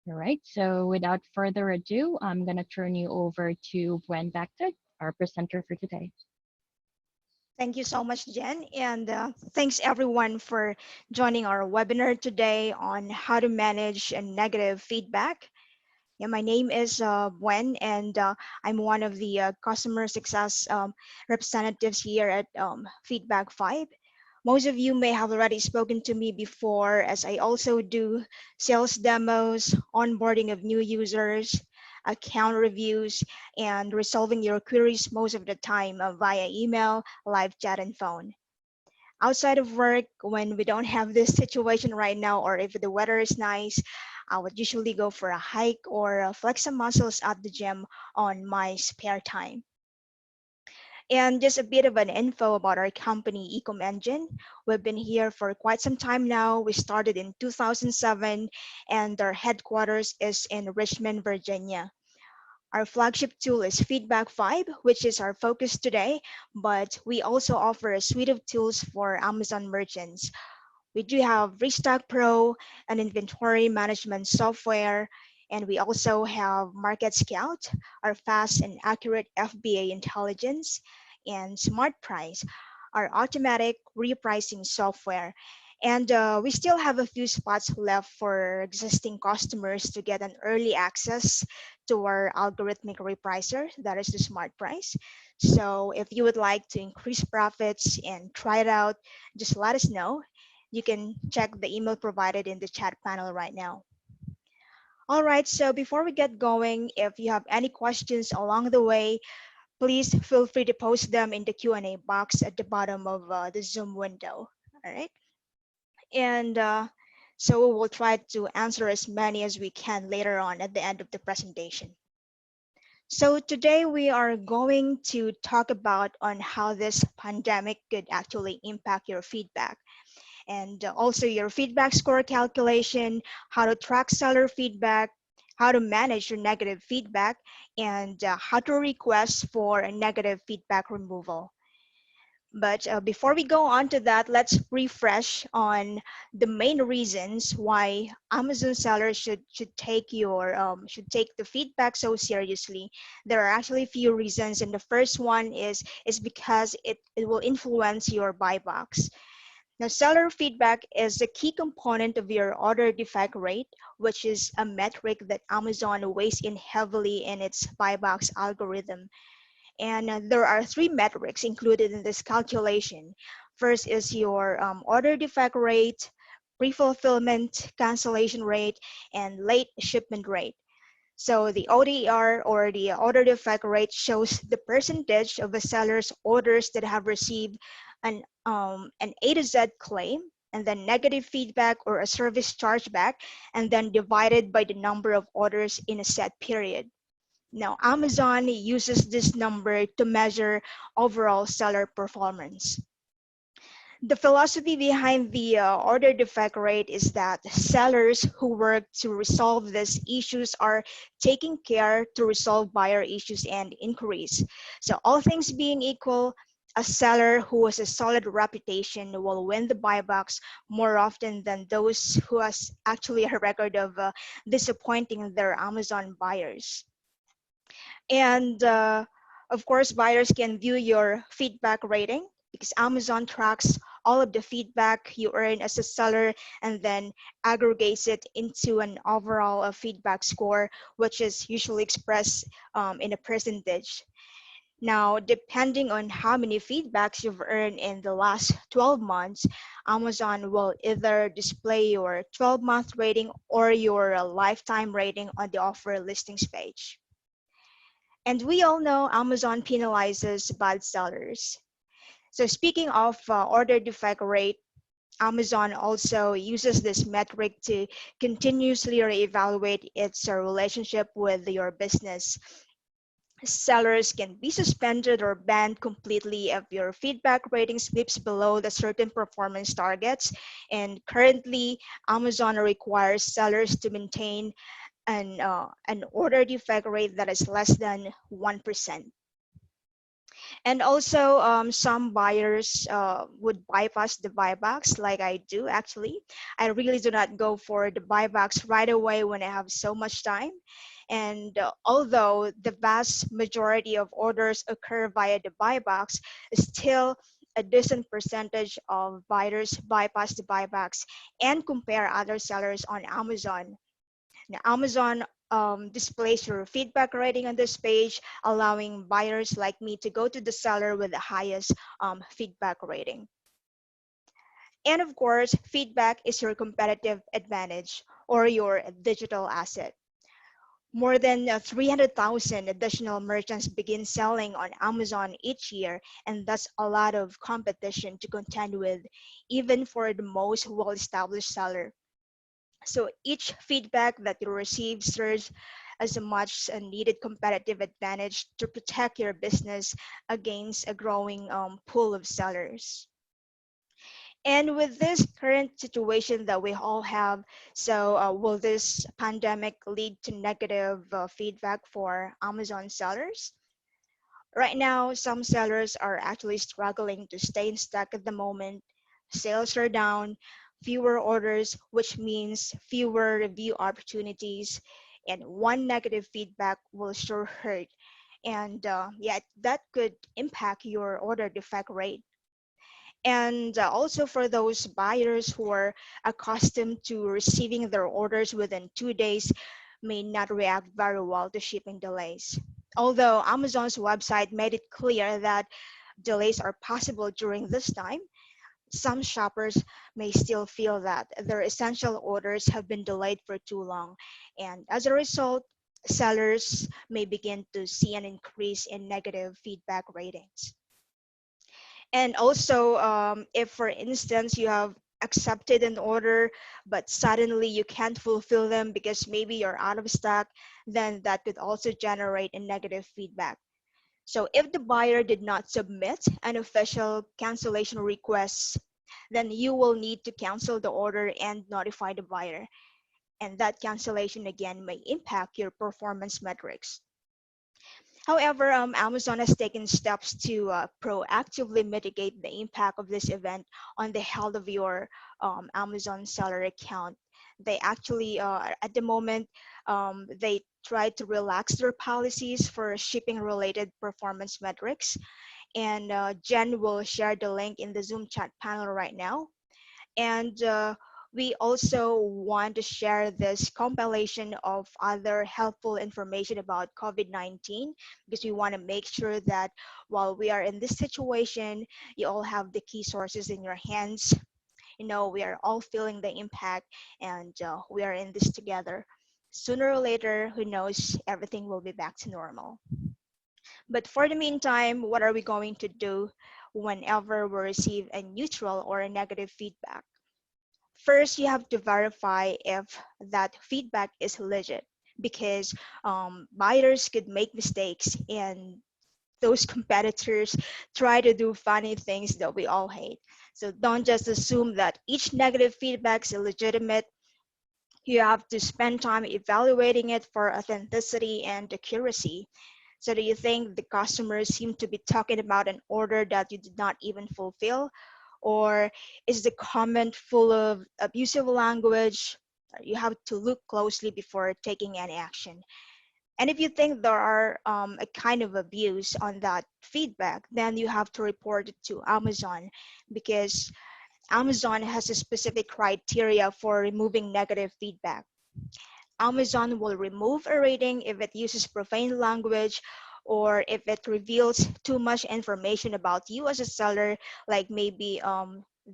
All right, so without further ado, I'm going to turn you over to Gwen Bacta, our presenter for today. Thank you so much, Jen. And thanks everyone for joining our webinar today on how to manage a negative feedback. Yeah, my name is Gwen, and I'm one of the customer success representatives here at Feedback 5. Most of you may have already spoken to me before, as I also do sales demos, onboarding of new users, account reviews, and resolving your queries most of the time via email, live chat, and phone. Outside of work, when we don't have this situation right now, or if the weather is nice, I would usually go for a hike or flex some muscles at the gym on my spare time. And just a bit of an info about our company, Ecom Engine. We've been here for quite some time now. We started in 2007, and our headquarters is in Richmond, Virginia. Our flagship tool is Feedback 5, which is our focus today, but we also offer a suite of tools for Amazon merchants. We do have Restock Pro, an inventory management software, and we also have Market Scout, our fast and accurate FBA intelligence, and Smart Price, our automatic repricing software. And we still have a few spots left for existing customers to get an early access to our algorithmic repricer, that is the Smart Price. So if you would like to increase profits and try it out, just let us know. You can check the email provided in the chat panel right now. All right, so before we get going, if you have any questions along the way, please feel free to post them in the Q&A box at the bottom of the Zoom window. All right, and so we will try to answer as many as we can later on at the end of the presentation. So today we are going to talk about on how this pandemic could actually impact your feedback, and also your feedback score calculation, how to track seller feedback, how to manage your negative feedback, and how to request for a negative feedback removal. But before we go on to that, let's refresh on the main reasons why Amazon sellers should take the feedback so seriously. There are actually a few reasons, and the first one is because it will influence your buy box. Now, seller feedback is a key component of your order defect rate, which is a metric that Amazon weighs in heavily in its buy box algorithm. And there are three metrics included in this calculation. First is your order defect rate, pre-fulfillment cancellation rate, and late shipment rate. So the ODR, or the order defect rate, shows the percentage of a seller's orders that have received an A to Z claim, and then negative feedback or a service chargeback, and then divided by the number of orders in a set period. Now, Amazon uses this number to measure overall seller performance. The philosophy behind the order defect rate is that sellers who work to resolve these issues are taking care to resolve buyer issues and inquiries. So all things being equal, a seller who has a solid reputation will win the buy box more often than those who has actually a record of disappointing their Amazon buyers. And of course, buyers can view your feedback rating because Amazon tracks all of the feedback you earn as a seller and then aggregates it into an overall feedback score, which is usually expressed in a percentage. Now, depending on how many feedbacks you've earned in the last 12 months, Amazon will either display your 12-month rating or your lifetime rating on the offer listings page. And we all know Amazon penalizes bad sellers. So speaking of order defect rate, Amazon also uses this metric to continuously reevaluate its relationship with your business. Sellers can be suspended or banned completely if your feedback rating slips below the certain performance targets. And currently, Amazon requires sellers to maintain an order defect rate that is less than 1%. And also, some buyers would bypass the buybacks, like I do actually. I really do not go for the buybacks right away when I have so much time. And although the vast majority of orders occur via the buybacks, still a decent percentage of buyers bypass the buybacks and compare other sellers on Amazon. Now, Amazon displays your feedback rating on this page, allowing buyers like me to go to the seller with the highest feedback rating. And of course, feedback is your competitive advantage or your digital asset. More than 300,000 additional merchants begin selling on Amazon each year, and that's a lot of competition to contend with, even for the most well established seller. So each feedback that you receive serves as a much needed competitive advantage to protect your business against a growing pool of sellers. And with this current situation that we all have, so will this pandemic lead to negative feedback for Amazon sellers? Right now, some sellers are actually struggling to stay in stock at the moment. Sales are down, fewer orders, which means fewer review opportunities, and one negative feedback will sure hurt. And yeah, that could impact your order defect rate. And also for those buyers who are accustomed to receiving their orders within 2 days may not react very well to shipping delays. Although Amazon's website made it clear that delays are possible during this time, some shoppers may still feel that their essential orders have been delayed for too long. And as a result, sellers may begin to see an increase in negative feedback ratings. And also, if for instance you have accepted an order, but suddenly you can't fulfill them because maybe you're out of stock, then that could also generate a negative feedback. So if the buyer did not submit an official cancellation request, then you will need to cancel the order and notify the buyer. And that cancellation again may impact your performance metrics. However, Amazon has taken steps to proactively mitigate the impact of this event on the health of your Amazon seller account. They actually, at the moment, they try to relax their policies for shipping related performance metrics. And Jen will share the link in the Zoom chat panel right now. And we also want to share this compilation of other helpful information about COVID-19 because we want to make sure that while we are in this situation, you all have the key sources in your hands. You know, we are all feeling the impact and we are in this together. Sooner or later, who knows, everything will be back to normal. But for the meantime, what are we going to do whenever we receive a neutral or a negative feedback? First, you have to verify if that feedback is legit because buyers could make mistakes and those competitors try to do funny things that we all hate. So don't just assume that each negative feedback is legitimate. You have to spend time evaluating it for authenticity and accuracy. So do you think the customers seem to be talking about an order that you did not even fulfill? Or is the comment full of abusive language? You have to look closely before taking any action. And if you think there are a kind of abuse on that feedback, then you have to report it to Amazon because Amazon has a specific criteria for removing negative feedback. Amazon will remove a rating if it uses profane language or if it reveals too much information about you as a seller, like maybe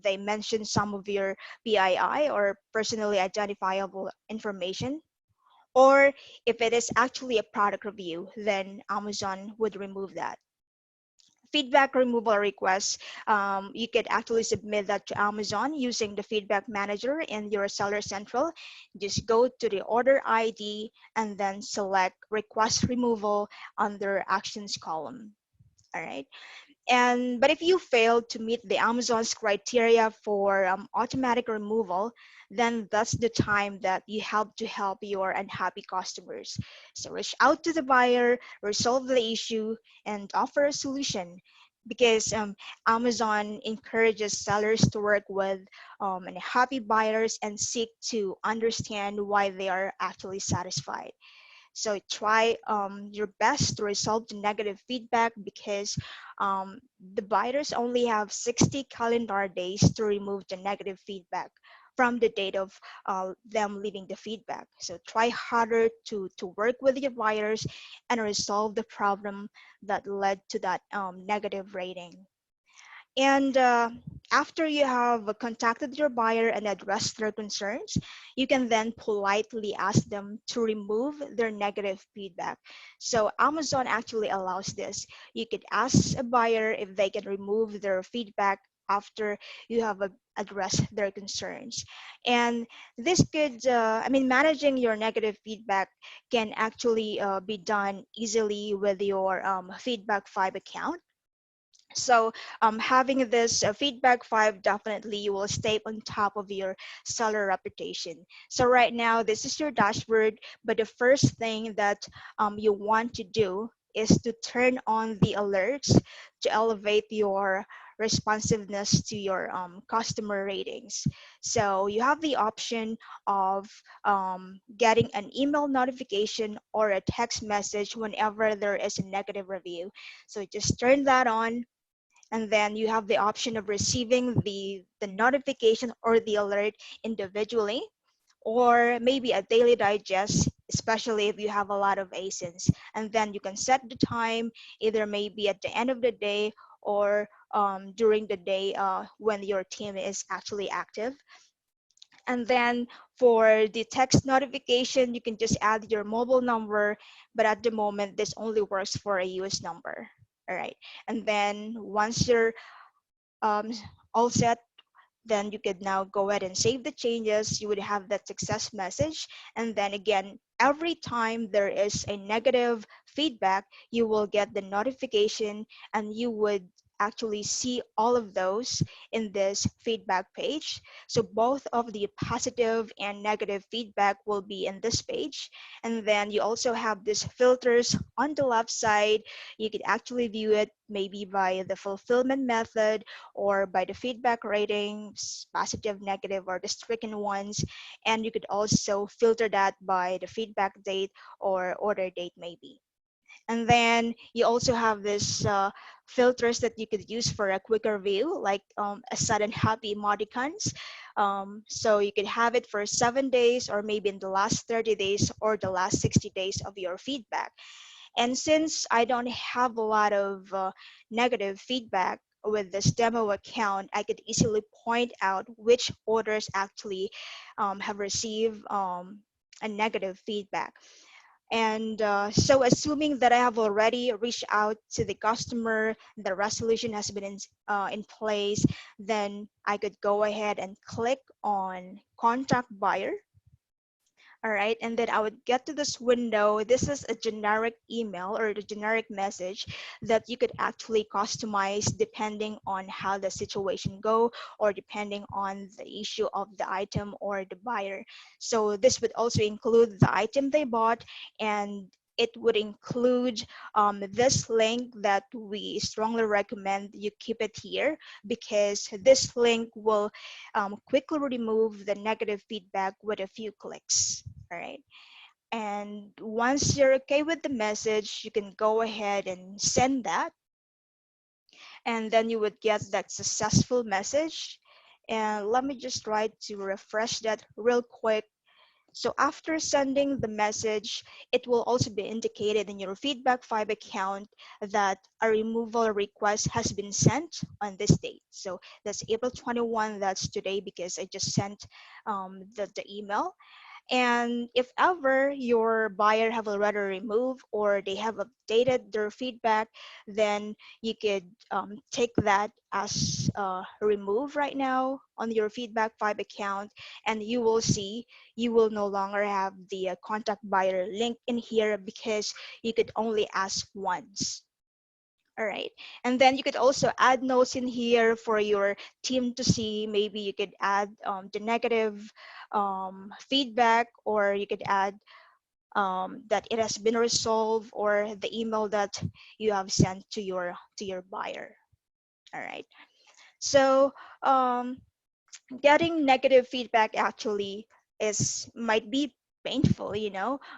they mention some of your PII or personally identifiable information. Or if it is actually a product review, then Amazon would remove that. Feedback removal requests, you could actually submit that to Amazon using the feedback manager in your Seller Central. Just go to the order ID and then select request removal under actions column. All right. And but if you fail to meet the Amazon's criteria for automatic removal, then that's the time that you have to help your unhappy customers. So reach out to the buyer, resolve the issue, and offer a solution. because Amazon encourages sellers to work with and happy buyers and seek to understand why they are actually satisfied. So try your best to resolve the negative feedback, because the buyers only have 60 calendar days to remove the negative feedback from the date of them leaving the feedback. So try harder to work with your buyers and resolve the problem that led to that negative rating. And after you have contacted your buyer and addressed their concerns, you can then politely ask them to remove their negative feedback. So Amazon actually allows this. You could ask a buyer if they can remove their feedback after you have addressed their concerns. And this could, managing your negative feedback can actually be done easily with your Feedback 5 account. So having this Feedback 5, definitely you will stay on top of your seller reputation. So right now, this is your dashboard, but the first thing that you want to do is to turn on the alerts to elevate your responsiveness to your customer ratings. So you have the option of getting an email notification or a text message whenever there is a negative review. So just turn that on, and then you have the option of receiving the notification or the alert individually, or maybe a daily digest, especially if you have a lot of ASINs. And then you can set the time, either maybe at the end of the day or during the day when your team is actually active. And then for the text notification, you can just add your mobile number, but at the moment, this only works for a US number. All right. And then once you're um, all set, then you could now go ahead and save the changes. You would have that success message. And then again, every time there is a negative feedback, you will get the notification, and you would actually see all of those in this feedback page. So both of the positive and negative feedback will be in this page. And then you also have these filters on the left side. You could actually view it maybe by the fulfillment method or by the feedback ratings, positive, negative, or the stricken ones. And you could also filter that by the feedback date or order date maybe. And then you also have this filters that you could use for a quicker view, like a sudden happy emoticons. So you could have it for 7 days, or maybe in the last 30 days or the last 60 days of your feedback. And since I don't have a lot of negative feedback with this demo account, I could easily point out which orders actually have received a negative feedback. And so assuming that I have already reached out to the customer, the resolution has been in place, then I could go ahead and click on contact buyer. All right, and then I would get to this window. This is a generic email or the generic message that you could actually customize depending on how the situation go, or depending on the issue of the item or the buyer. So this would also include the item they bought, and it would include this link that we strongly recommend you keep it here, because this link will quickly remove the negative feedback with a few clicks. All right. And once you're okay with the message, you can go ahead and send that. And then you would get that successful message. And let me just try to refresh that real quick. So after sending the message, it will also be indicated in your Feedback 5 account that a removal request has been sent on this date. So that's April 21, that's today, because I just sent the email. And if ever your buyer have already removed or they have updated their feedback, then you could take that as remove right now on your Feedback 5 account, and you will see you will no longer have the contact buyer link in here, because you could only ask once. All right. And then you could also add notes in here for your team to see. Maybe you could add the negative feedback, or you could add that it has been resolved, or the email that you have sent to your buyer. All right. So getting negative feedback actually is might be painful,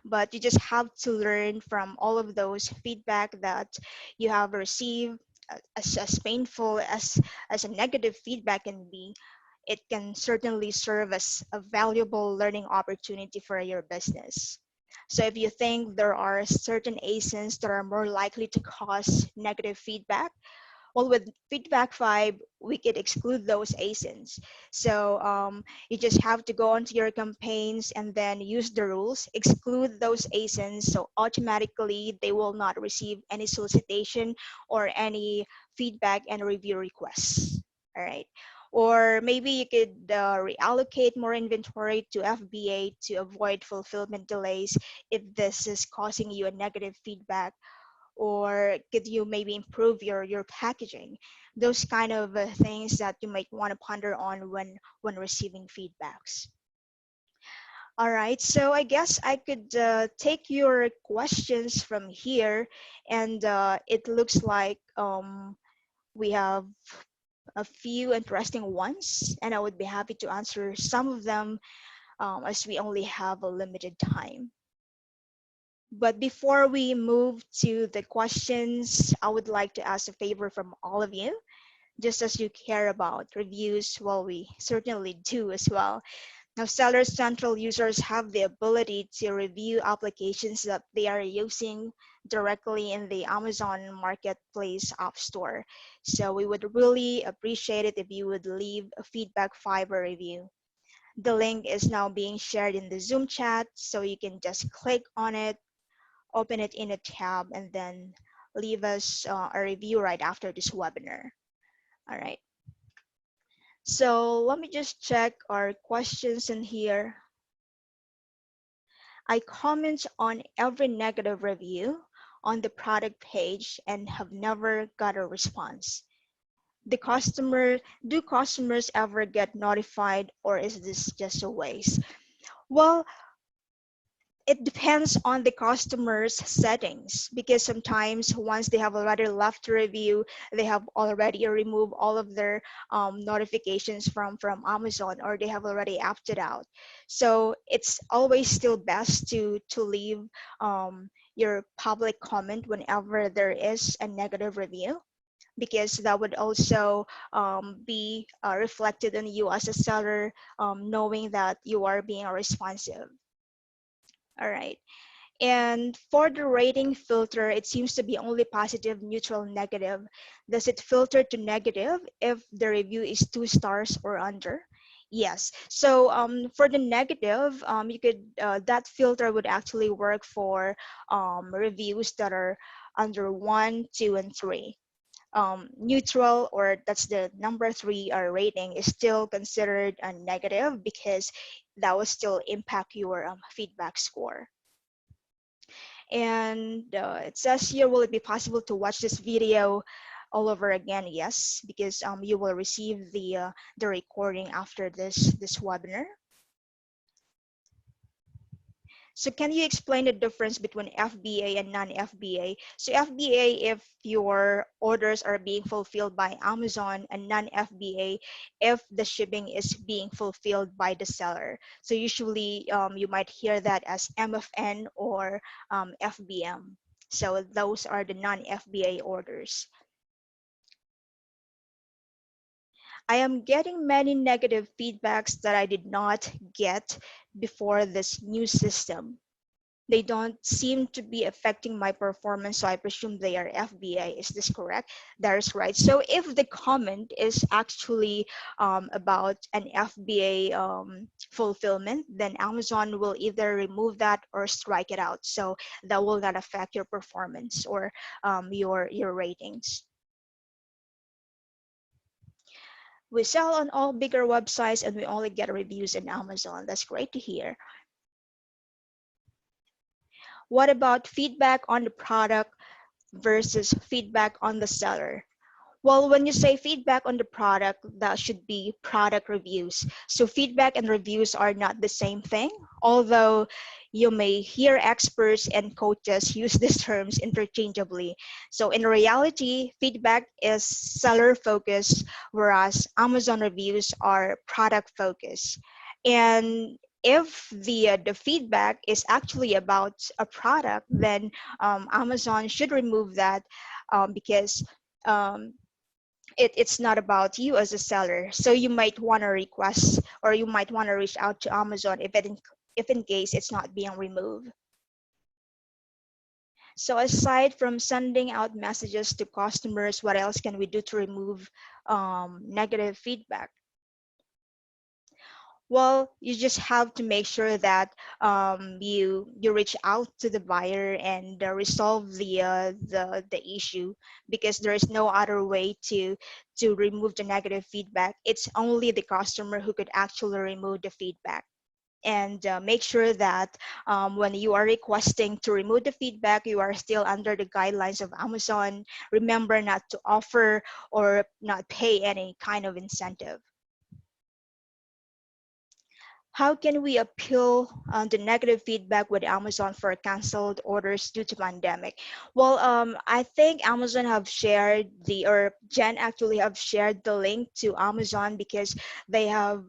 but you just have to learn from all of those feedback that you have received. As painful as a negative feedback can be, it can certainly serve as a valuable learning opportunity for your business. So if you think there are certain ASINs that are more likely to cause negative feedback, well, with feedback 5, we could exclude those ASINs. So you just have to go onto your campaigns and then use the rules, exclude those ASINs. So automatically they will not receive any solicitation or any feedback and review requests. All right. Or maybe you could reallocate more inventory to FBA to avoid fulfillment delays if this is causing you a negative feedback, or could you maybe improve your packaging, those kind of things that you might want to ponder on when receiving feedbacks. All right, so I guess I could take your questions from here, and it looks like we have a few interesting ones, and I would be happy to answer some of them as we only have a limited time. But before we move to the questions, I would like to ask a favor from all of you. Just as you care about reviews, well, we certainly do as well. Now, Seller Central users have the ability to review applications that they are using directly in the Amazon Marketplace App Store. So we would really appreciate it if you would leave a feedback fiber review. The link is now being shared in the Zoom chat, so you can just click on it, open it in a tab, and then leave us a review right after this webinar. All right. So let me just check our questions in here. I comment on every negative review on the product page and have never got a response. Do customers ever get notified, or is this just a waste? Well, it depends on the customer's settings, because sometimes once they have already left a review, they have already removed all of their notifications from Amazon, or they have already opted out. So it's always still best to leave your public comment whenever there is a negative review, because that would also be reflected on you as a seller, knowing that you are being responsive. All right. And for the rating filter, it seems to be only positive, neutral, negative. Does it filter to negative if the review is 2 stars or under? Yes. So for the negative, you could that filter would actually work for reviews that are under 1, 2, and 3. Neutral, or that's the number 3 rating, is still considered a negative, because that will still impact your feedback score. And it says here, will it be possible to watch this video all over again? Yes, because you will receive the recording after this webinar. So can you explain the difference between FBA and non-FBA? So FBA, if your orders are being fulfilled by Amazon, and non-FBA if the shipping is being fulfilled by the seller. So usually you might hear that as MFN or FBM. So those are the non-FBA orders. I am getting many negative feedbacks that I did not get before this new system. They don't seem to be affecting my performance, so I presume they are FBA. Is this correct? That is right. So if the comment is actually about an FBA fulfillment, then Amazon will either remove that or strike it out. So that will not affect your performance or your ratings. We sell on all bigger websites and we only get reviews in Amazon. That's great to hear. What about feedback on the product versus feedback on the seller? Well, when you say feedback on the product, that should be product reviews. So feedback and reviews are not the same thing, although you may hear experts and coaches use these terms interchangeably. So in reality, feedback is seller focused, whereas Amazon reviews are product focused. And if the feedback is actually about a product, then Amazon should remove that because um, it's not about you as a seller. So you might want to request, or you might want to reach out to Amazon if in case it's not being removed. So aside from sending out messages to customers, what else can we do to remove negative feedback? Well, you just have to make sure that you reach out to the buyer and resolve the issue, because there is no other way to remove the negative feedback. It's only the customer who could actually remove the feedback. And make sure that when you are requesting to remove the feedback, you are still under the guidelines of Amazon. Remember not to offer or not pay any kind of incentive. How can we appeal the negative feedback with Amazon for canceled orders due to pandemic? Well, I think Amazon have shared or Jen actually have shared the link to Amazon, because they have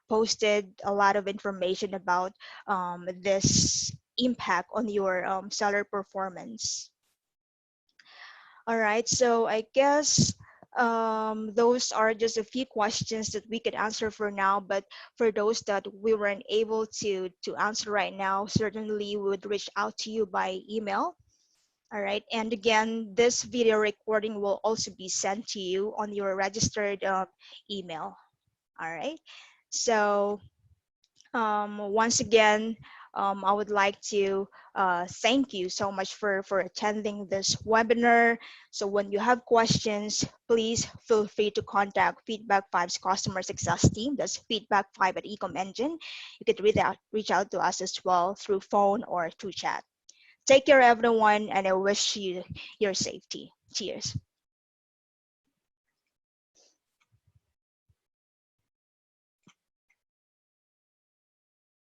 posted a lot of information about this impact on your seller performance. All right, so I guess those are just a few questions that we could answer for now. But for those that we weren't able to answer right now, certainly we would reach out to you by email. All right, and again, this video recording will also be sent to you on your registered email. All right, so once again, I would like to thank you so much for attending this webinar. So when you have questions, please feel free to contact Feedback 5's customer success team. That's Feedback 5 at Ecom Engine. You could reach out to us as well through phone or through chat. Take care, everyone, and I wish you your safety. Cheers.